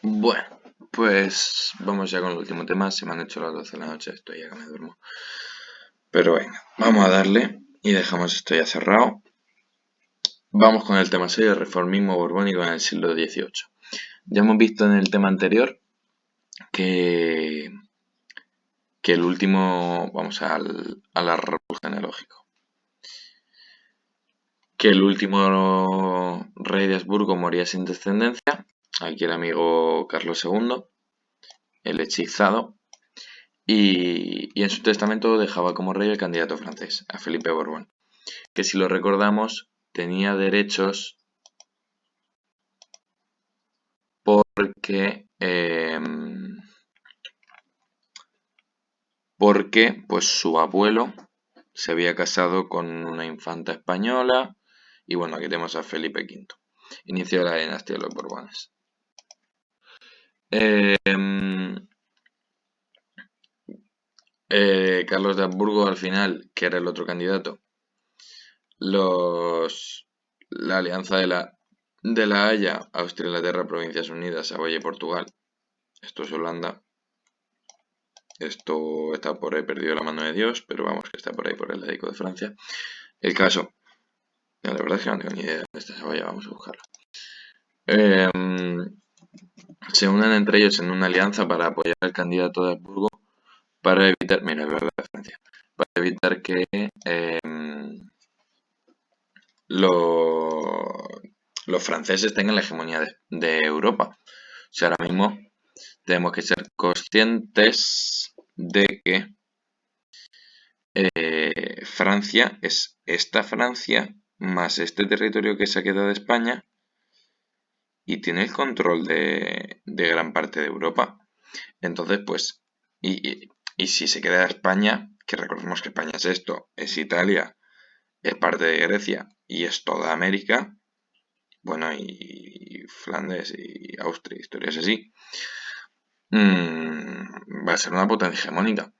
Bueno, pues vamos ya con el último tema. Se me han hecho las 12 de la noche, estoy ya que me duermo. Pero venga, vamos a darle y dejamos esto ya cerrado. Vamos con el tema 6, el reformismo borbónico en el siglo XVIII. Ya hemos visto en el tema anterior que, que el último, vamos al árbol genealógico, que el último rey de Habsburgo moría sin descendencia, aquí el amigo Carlos II, el hechizado, y en su testamento dejaba como rey el candidato francés, a Felipe Borbón, que si lo recordamos tenía derechos porque pues su abuelo se había casado con una infanta española y bueno, aquí tenemos a Felipe V, inicio de la dinastía de los Borbones. Eh, Carlos de Habsburgo al final, que era el otro candidato, la alianza de la Haya, Austria, Inglaterra, Provincias Unidas, Saboya y Portugal. Esto es Holanda. Esto está por ahí perdido la mano de Dios, pero vamos, que está por ahí por el ladico de Francia. El caso, la verdad es que no tengo ni idea de dónde está Saboya, vamos a buscarlo. Eh, Se unen entre ellos en una alianza para apoyar al candidato de Habsburgo para evitar, mira, es verdad, Francia, para evitar que lo- los franceses tengan la hegemonía de Europa. O sea, ahora mismo tenemos que ser conscientes de que Francia es esta Francia más este territorio que se ha quedado de España y tiene el control de gran parte de Europa. Entonces, pues, y si se queda España, que recordemos que España es esto, es Italia, es parte de Grecia y es toda América, bueno, y Flandes y Austria, historias así, va a ser una potencia hegemónica.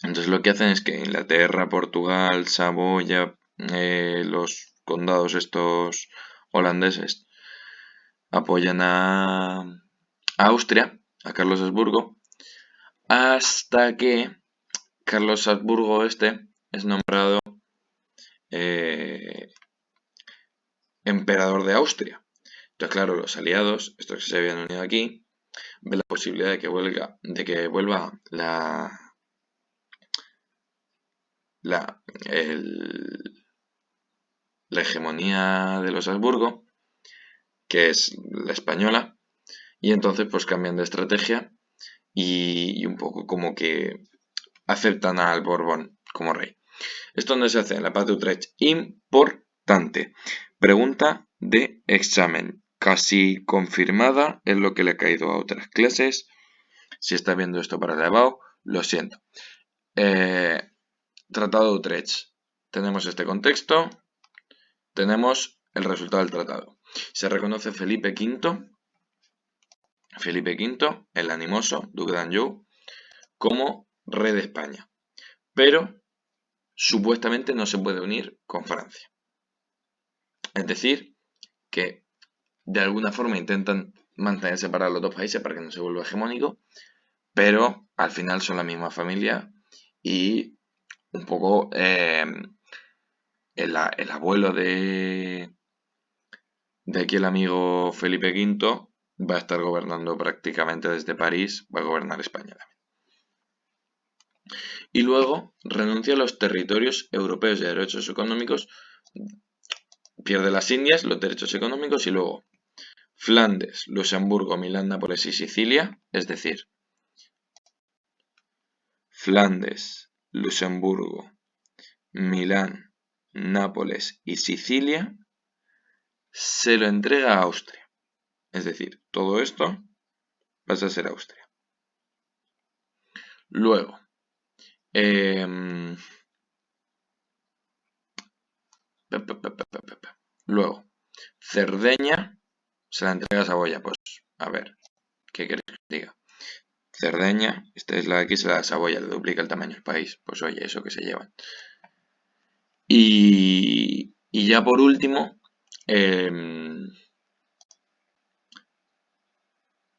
Entonces lo que hacen es que Inglaterra, Portugal, Saboya, los condados estos holandeses apoyan a Austria, a Carlos Habsburgo, hasta que Carlos Habsburgo este es nombrado eh, emperador de Austria. Entonces, claro, los aliados, estos que se habían unido aquí, ven la posibilidad de que vuelva la, la hegemonía de los Habsburgo, que es la española, y entonces pues cambian de estrategia y un poco como que aceptan al Borbón como rey. ¿Esto dónde se hace? En la paz de Utrecht. Importante. Pregunta de examen. Casi confirmada es lo que le ha caído a otras clases. Si está viendo esto para el elevado, lo siento. Tratado de Utrecht. Tenemos este contexto. Tenemos el resultado del tratado. Se reconoce Felipe V, el animoso, duque de Anjou, como rey de España. Pero supuestamente no se puede unir con Francia. Es decir, que de alguna forma intentan mantener separados los dos países para que no se vuelva hegemónico, pero al final son la misma familia y un poco el abuelo de aquí el amigo Felipe V va a estar gobernando prácticamente desde París, va a gobernar España también. Y luego renuncia a los territorios europeos de derechos económicos, pierde las Indias, los derechos económicos y luego Flandes, Luxemburgo, Milán, Nápoles y Sicilia, es decir, Flandes, Luxemburgo, Milán, Nápoles y Sicilia, se lo entrega a Austria. Es decir, todo esto pasa a ser Austria. Luego, eh, luego, Cerdeña se la entrega a Saboya. Pues, a ver, ¿qué queréis que diga? Cerdeña, esta es la de aquí, se la da a Saboya, le duplica el tamaño del país. Pues oye, eso que se llevan. Y ya por último,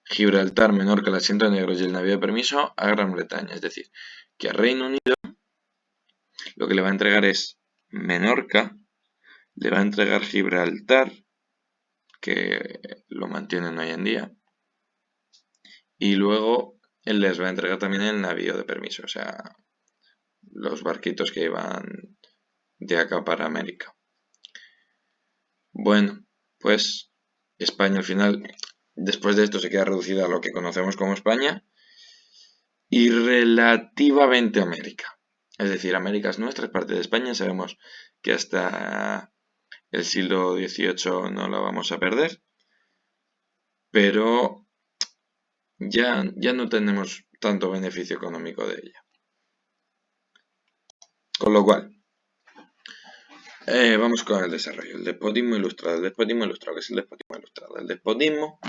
Gibraltar, Menorca, el asiento negros y el navío de permiso a Gran Bretaña. Es decir, que a Reino Unido lo que le va a entregar es Menorca, le va a entregar Gibraltar, que lo mantienen hoy en día, y luego él les va a entregar también el navío de permiso, o sea, los barquitos que iban de acá para América. Bueno, pues España al final, después de esto, se queda reducida a lo que conocemos como España y relativamente América. Es decir, América es nuestra, es parte de España, sabemos que hasta el siglo XVIII no la vamos a perder, pero ya no tenemos tanto beneficio económico de ella. Con lo cual, vamos con el desarrollo. El despotismo ilustrado. El despotismo ilustrado. ¿Qué es el despotismo ilustrado? El despotismo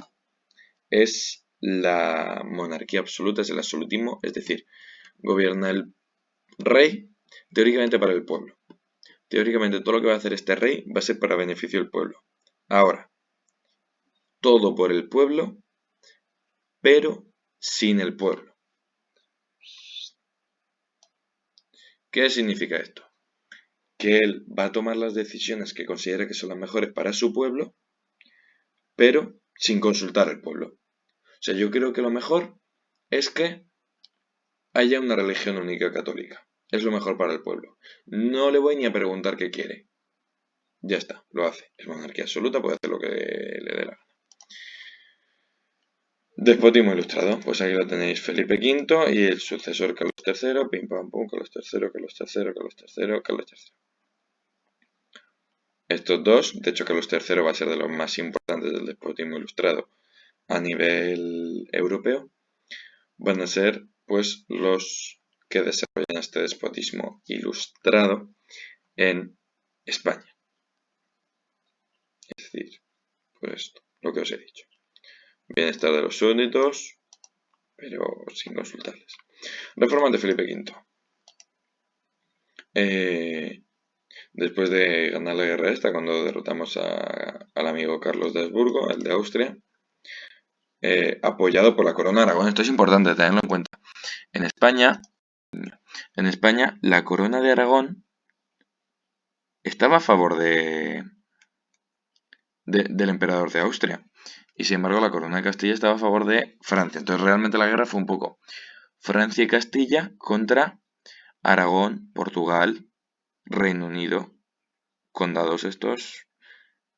es la monarquía absoluta, es el absolutismo, es decir, gobierna el rey teóricamente para el pueblo. Teóricamente todo lo que va a hacer este rey va a ser para beneficio del pueblo. Ahora, todo por el pueblo, pero sin el pueblo. ¿Qué significa esto? Que él va a tomar las decisiones que considere que son las mejores para su pueblo, pero sin consultar al pueblo. O sea, yo creo que lo mejor es que haya una religión única católica. Es lo mejor para el pueblo. No le voy ni a preguntar qué quiere. Ya está, lo hace. Es monarquía absoluta, puede hacer lo que le dé la gana. Despotismo ilustrado. Pues aquí lo tenéis, Felipe V y el sucesor Carlos III. Pim pam pum, Carlos III, Carlos III, Carlos III, Carlos III. Estos dos, de hecho Carlos III va a ser de los más importantes del despotismo ilustrado a nivel europeo, van a ser pues los que desarrollan este despotismo ilustrado en España. Es decir, pues lo que os he dicho. Bienestar de los súbditos, pero sin consultarles. Reformas de Felipe V. Después de ganar la guerra esta, cuando derrotamos al amigo Carlos de Habsburgo, el de Austria, apoyado por la corona de Aragón. Esto es importante tenerlo en cuenta. En España, la corona de Aragón estaba a favor del emperador de Austria. Y sin embargo, la corona de Castilla estaba a favor de Francia. Entonces, realmente la guerra fue un poco Francia y Castilla contra Aragón, Portugal, Reino Unido, condados estos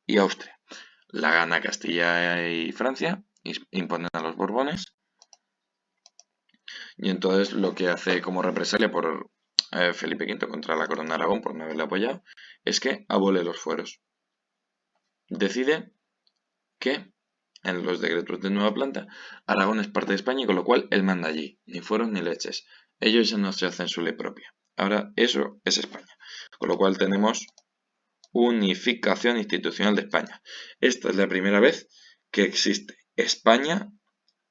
y Austria. La gana Castilla y Francia, imponen a los Borbones. Y entonces lo que hace como represalia por Felipe V contra la corona de Aragón por no haberle apoyado es que abole los fueros. Decide que en los decretos de nueva planta Aragón es parte de España y con lo cual él manda allí, ni fueros ni leches. Ellos ya no se hacen su ley propia. Ahora eso es España. Con lo cual tenemos unificación institucional de España. Esta es la primera vez que existe España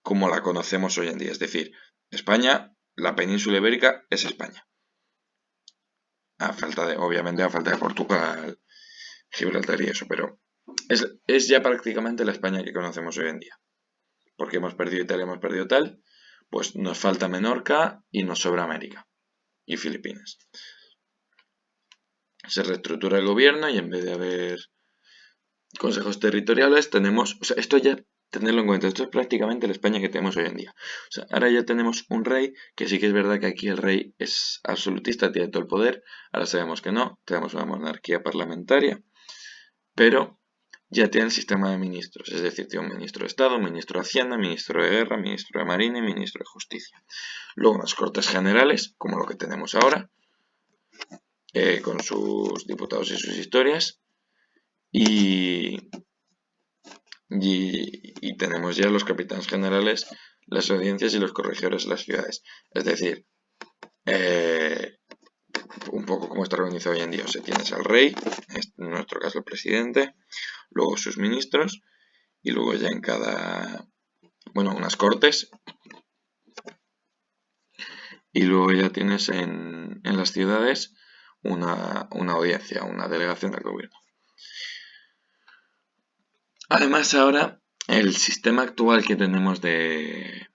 como la conocemos hoy en día. Es decir, España, la península ibérica es España. Obviamente a falta de Portugal, Gibraltar y eso, pero es ya prácticamente la España que conocemos hoy en día. Porque hemos perdido Italia, hemos perdido tal, pues nos falta Menorca y nos sobra América y Filipinas. Se reestructura el gobierno y en vez de haber consejos territoriales tenemos, o sea, esto ya tenerlo en cuenta, esto es prácticamente la España que tenemos hoy en día. O sea, ahora ya tenemos un rey, que sí que es verdad que aquí el rey es absolutista, tiene todo el poder, ahora sabemos que no, tenemos una monarquía parlamentaria, pero ya tiene el sistema de ministros, es decir, tiene un ministro de Estado, un ministro de Hacienda, ministro de Guerra, ministro de Marina y ministro de Justicia. Luego unas Cortes Generales, como lo que tenemos ahora, con sus diputados y sus historias, y tenemos ya los capitanes generales, las audiencias y los corregidores de las ciudades. Es decir, un poco como está organizado hoy en día. O sea, tienes al rey, en nuestro caso el presidente, luego sus ministros y luego ya en cada, bueno, unas cortes. Y luego ya tienes en las ciudades una audiencia, una delegación del gobierno. Además ahora El sistema actual que tenemos de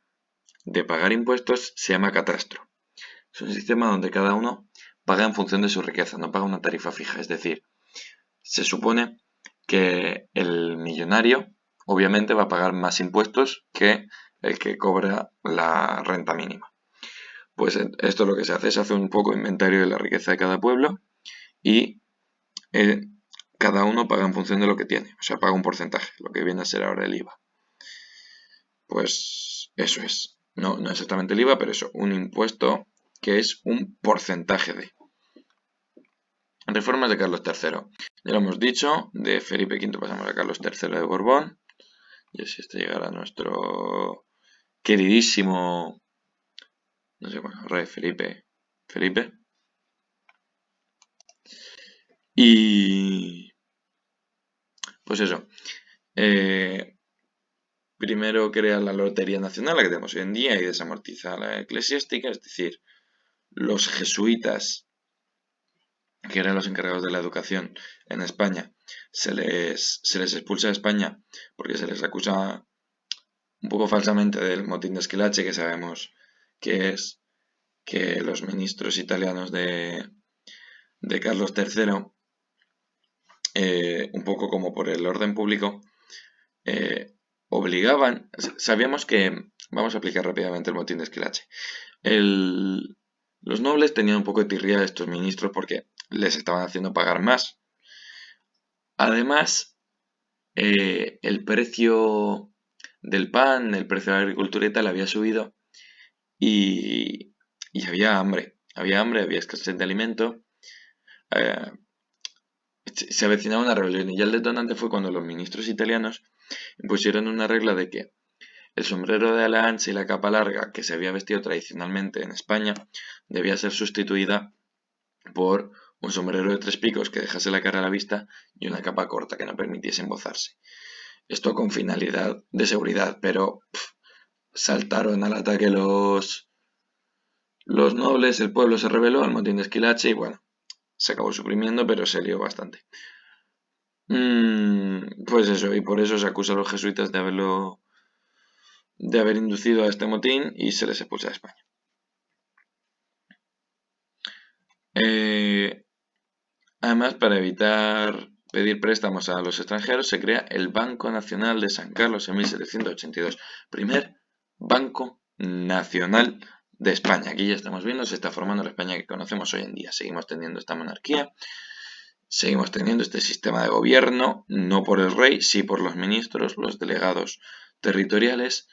pagar impuestos se llama catastro. Es un sistema donde cada uno paga en función de su riqueza, no paga una tarifa fija. Es decir, se supone que el millonario obviamente va a pagar más impuestos que el que cobra la renta mínima. Pues esto es lo que se hace, un poco inventario de la riqueza de cada pueblo y eh, cada uno paga en función de lo que tiene, o sea, paga un porcentaje, lo que viene a ser ahora el IVA. Pues eso es, no exactamente el IVA, pero eso, un impuesto que es un porcentaje de. Reformas de Carlos III. Ya lo hemos dicho, de Felipe V pasamos a Carlos III de Borbón. Y así hasta llegar a nuestro queridísimo, no sé, bueno, rey Felipe. Y pues eso. Primero crea la Lotería Nacional, la que tenemos hoy en día, y desamortiza la eclesiástica, es decir, los jesuitas, que eran los encargados de la educación en España, se les expulsa de España porque se les acusa un poco falsamente del motín de Esquilache, que sabemos que es que los ministros italianos de Carlos III, un poco como por el orden público, obligaban, sabíamos que, vamos a aplicar rápidamente el motín de Esquilache, los nobles tenían un poco de tirria a estos ministros porque les estaban haciendo pagar más. Además, el precio del pan, el precio de la agricultura y tal había subido y había hambre, había escasez de alimento, eh, se avecinaba una rebelión y ya el detonante fue cuando los ministros italianos impusieron una regla de que el sombrero de ala ancha y la capa larga que se había vestido tradicionalmente en España debía ser sustituida por un sombrero de 3 picos que dejase la cara a la vista y una capa corta que no permitiese embozarse. Esto con finalidad de seguridad, pero saltaron al ataque los nobles, el pueblo se rebeló al motín de Esquilache y bueno, se acabó suprimiendo, pero se lió bastante. Pues eso, y por eso se acusa a los jesuitas de haber inducido a este motín y se les expulsa de España. Además, para evitar pedir préstamos a los extranjeros, se crea el Banco Nacional de San Carlos en 1782. Primer Banco Nacional de España. Aquí ya estamos viendo, se está formando la España que conocemos hoy en día. Seguimos teniendo esta monarquía, seguimos teniendo este sistema de gobierno, no por el rey, sí por los ministros, los delegados territoriales,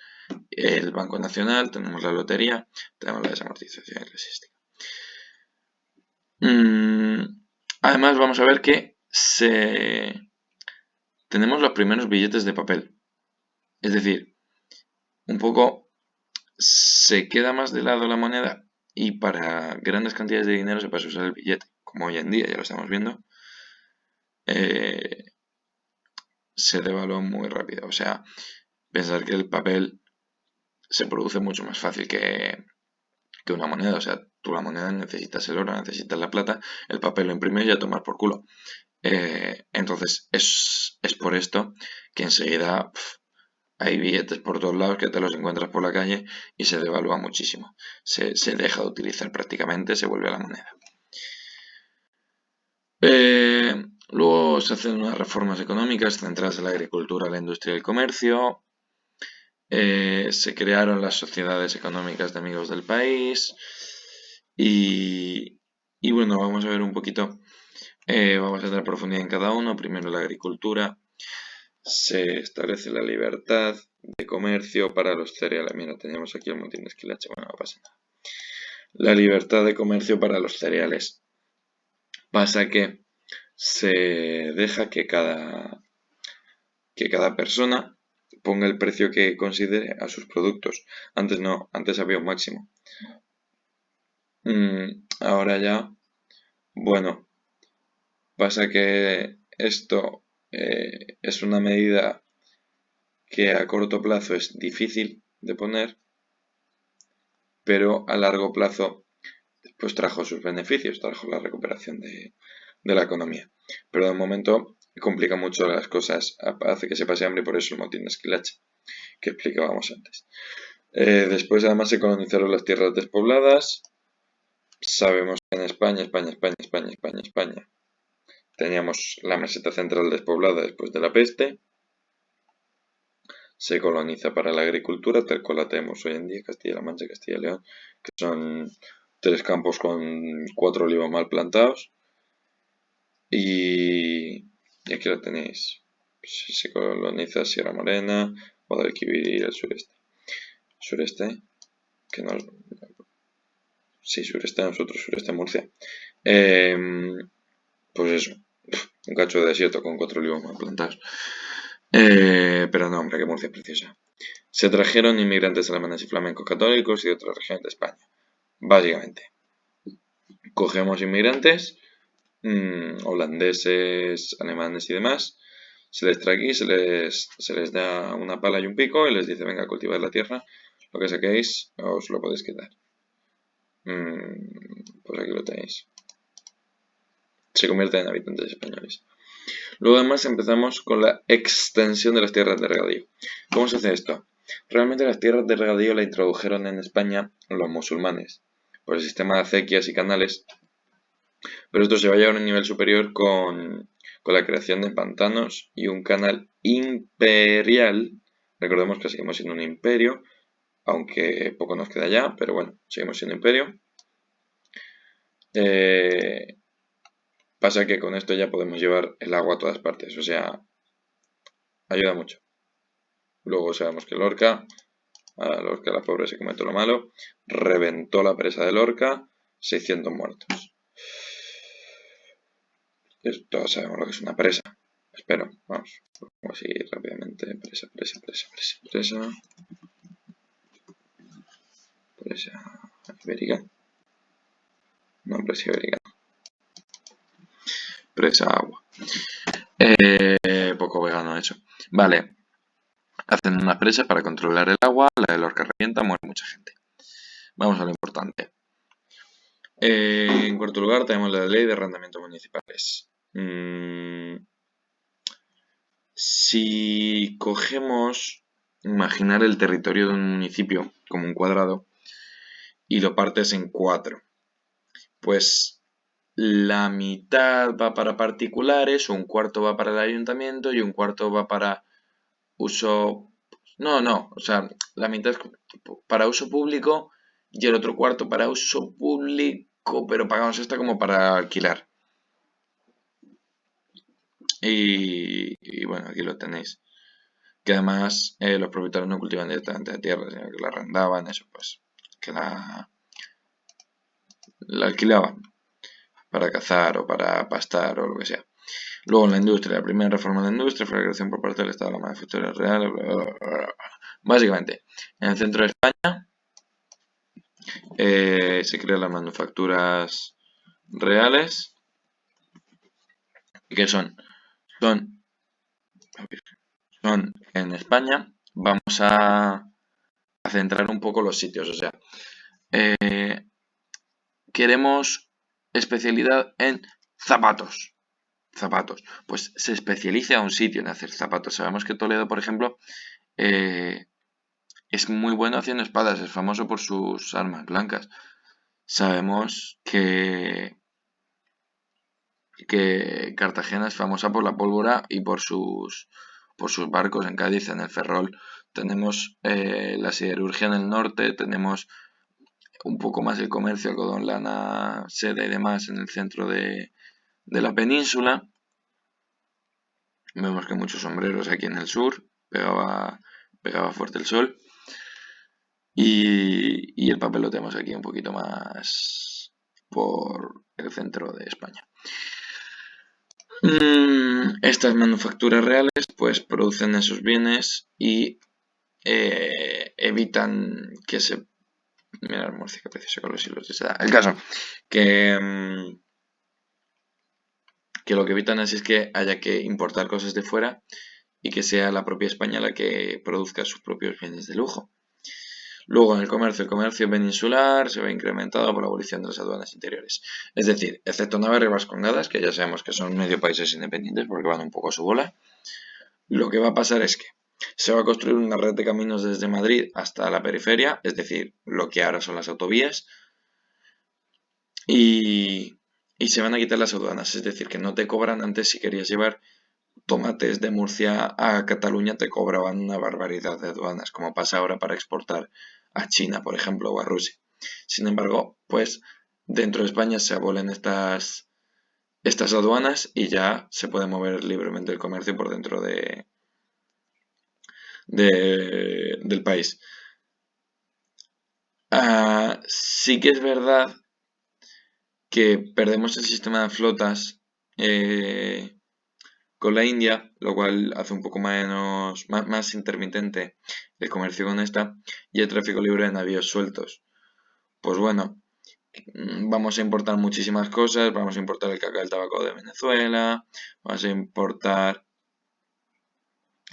el Banco Nacional, tenemos la lotería, tenemos la desamortización eclesiástica. Además, vamos a ver que tenemos los primeros billetes de papel. Es decir, un poco se queda más de lado la moneda y para grandes cantidades de dinero se puede usar el billete, como hoy en día, ya lo estamos viendo. Se devalúa muy rápido. O sea, pensar que el papel se produce mucho más fácil que una moneda. O sea, tú la moneda necesitas el oro, necesitas la plata, el papel lo imprimes y a tomar por culo. Entonces, es por esto que enseguida hay billetes por todos lados que te los encuentras por la calle y se devalúa muchísimo. Se deja de utilizar prácticamente, se vuelve a la moneda. Luego se hacen unas reformas económicas centradas en la agricultura, la industria y el comercio. Se crearon las sociedades económicas de amigos del país. Y bueno, vamos a ver un poquito, vamos a entrar en profundidad en cada uno. Primero la agricultura. Se establece la libertad de comercio para los cereales. Mira, teníamos aquí el motín de Esquilache, bueno, no pasa nada. La libertad de comercio para los cereales. Pasa que se deja que cada persona ponga el precio que considere a sus productos. Antes no, antes había un máximo. Ahora ya, bueno, pasa que esto es una medida que a corto plazo es difícil de poner, pero a largo plazo pues trajo sus beneficios, trajo la recuperación de la economía. Pero de momento complica mucho las cosas, hace que se pase hambre, por eso el motín de Esquilache, que explicábamos antes. Después además se colonizaron las tierras despobladas. Sabemos que en España teníamos la meseta central despoblada después de la peste. Se coloniza para la agricultura, tal cual la tenemos hoy en día, Castilla-La Mancha y Castilla y León, que son 3 campos con 4 olivos mal plantados. Y aquí lo tenéis. Se coloniza Sierra Morena, Guadalquivir y el sureste. Sureste, que no. Sí, sureste nosotros, sureste Murcia. Pues eso, un cacho de desierto con 4 olivos mal plantados. Pero no, hombre, que Murcia es preciosa. Se trajeron inmigrantes alemanes y flamencos católicos y de otras regiones de España. Básicamente, cogemos inmigrantes, holandeses, alemanes y demás, se les trae aquí, se les da una pala y un pico y les dice, venga, cultivad la tierra, lo que saquéis os lo podéis quitar. Pues aquí lo tenéis. Se convierten en habitantes españoles. Luego además empezamos con la extensión de las tierras de regadío. ¿Cómo se hace esto? Realmente las tierras de regadío la introdujeron en España los musulmanes por el sistema de acequias y canales, pero esto se va a llevar a un nivel superior con la creación de pantanos y un canal imperial. Recordemos que seguimos siendo un imperio, aunque poco nos queda ya, pero bueno, seguimos siendo imperio. Pasa que con esto ya podemos llevar el agua a todas partes, o sea, ayuda mucho. Luego sabemos que Lorca, la pobre se cometió lo malo, reventó la presa de Lorca, 600 muertos. Todos sabemos lo que es una presa. Espero, vamos, así rápidamente. Presa ibérica. No, presa ibérica. Presa agua. Poco vegano eso. Vale. Hacen una presa para controlar el agua, la de Lorca revienta, muere mucha gente. Vamos a lo importante. En cuarto lugar tenemos la ley de arrendamientos municipales. Si cogemos, imaginar el territorio de un municipio como un cuadrado y lo partes en 4, pues la mitad va para particulares, un cuarto va para el ayuntamiento y un cuarto va para uso... No, o sea, la mitad es para uso público y el otro cuarto para uso público, pero pagamos esta como para alquilar. Y bueno, aquí lo tenéis. Que además los propietarios no cultivan directamente la tierra, sino que la arrendaban, eso pues, que la alquilaban para cazar o para pastar o lo que sea. Luego en la industria, la primera reforma de la industria fue la creación por parte del Estado de la manufactura real. Básicamente, en el centro de España se crean las manufacturas reales, que son en España. Vamos a centrar un poco los sitios, o sea, queremos especialidad en zapatos. Pues se especializa un sitio en hacer zapatos. Sabemos que Toledo, por ejemplo, es muy bueno haciendo espadas, es famoso por sus armas blancas. Sabemos que Cartagena es famosa por la pólvora y por sus barcos. En Cádiz, en el Ferrol, tenemos la siderurgia en el norte, tenemos un poco más el comercio, algodón, lana, seda y demás en el centro de la península. Vemos que muchos sombreros aquí en el sur, pegaba fuerte el sol. Y el papel lo tenemos aquí un poquito más por el centro de España. Estas manufacturas reales pues producen esos bienes y evitan que se... Mira el Murcia, que precioso con los hilos de seda. El caso, que lo que evitan es que haya que importar cosas de fuera y que sea la propia España la que produzca sus propios bienes de lujo. Luego en el comercio peninsular se ve incrementado por la abolición de las aduanas interiores. Es decir, excepto Navarra y Vascongadas, que ya sabemos que son medio países independientes porque van un poco a su bola, lo que va a pasar es que se va a construir una red de caminos desde Madrid hasta la periferia, es decir, lo que ahora son las autovías, y, y se van a quitar las aduanas, es decir, que no te cobran antes si querías llevar tomates de Murcia a Cataluña, te cobraban una barbaridad de aduanas, como pasa ahora para exportar a China, por ejemplo, o a Rusia. Sin embargo, pues dentro de España se abolen estas aduanas y ya se puede mover libremente el comercio por dentro del país. Sí que es verdad que perdemos el sistema de flotas con la India, lo cual hace un poco más intermitente el comercio con esta, y el tráfico libre de navíos sueltos. Pues bueno, vamos a importar muchísimas cosas, vamos a importar el cacao y el tabaco de Venezuela, vamos a importar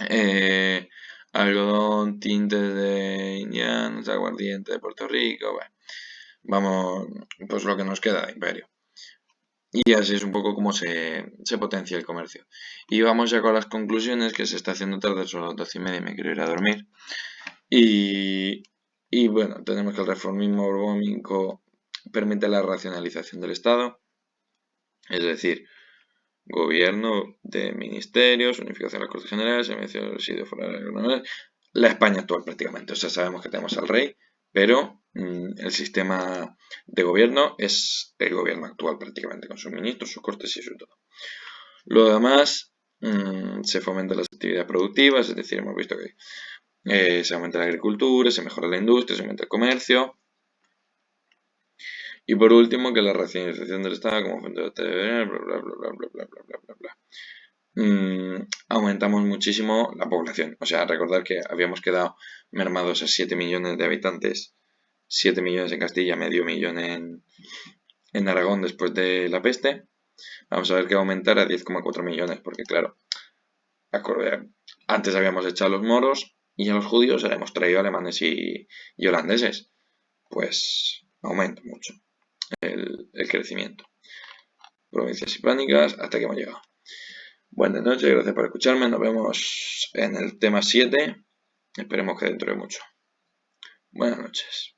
eh, algodón, tintes de indianos, aguardiente de Puerto Rico, bueno, vamos, pues lo que nos queda de imperio. Y así es un poco como se potencia el comercio. Y vamos ya con las conclusiones, que se está haciendo tarde, son las 12:30 y me quiero ir a dormir. Y, y bueno, tenemos que el reformismo borbónico permite la racionalización del Estado, es decir, gobierno de ministerios, unificación de las Cortes Generales, servicio de residuos fuera de la España actual prácticamente. O sea, sabemos que tenemos al rey, pero el sistema de gobierno es el gobierno actual prácticamente, con sus ministros, sus cortes y su todo. Lo demás, se fomentan las actividades productivas, es decir, hemos visto que se aumenta la agricultura, se mejora la industria, se aumenta el comercio. Y por último, que la racionalización del Estado como fuente de bla bla bla bla bla bla bla bla bla bla. Aumentamos muchísimo la población. O sea, recordar que habíamos quedado mermados a 7 millones de habitantes, 7 millones en Castilla, medio millón en Aragón después de la peste. Vamos a ver que va a aumentar a 10,4 millones, porque claro, antes habíamos echado a los moros y a los judíos hemos traído alemanes y holandeses. Pues aumenta mucho el crecimiento. Provincias hispánicas, hasta que hemos llegado. Buenas noches, gracias por escucharme. Nos vemos en el tema 7. Esperemos que dentro de mucho. Buenas noches.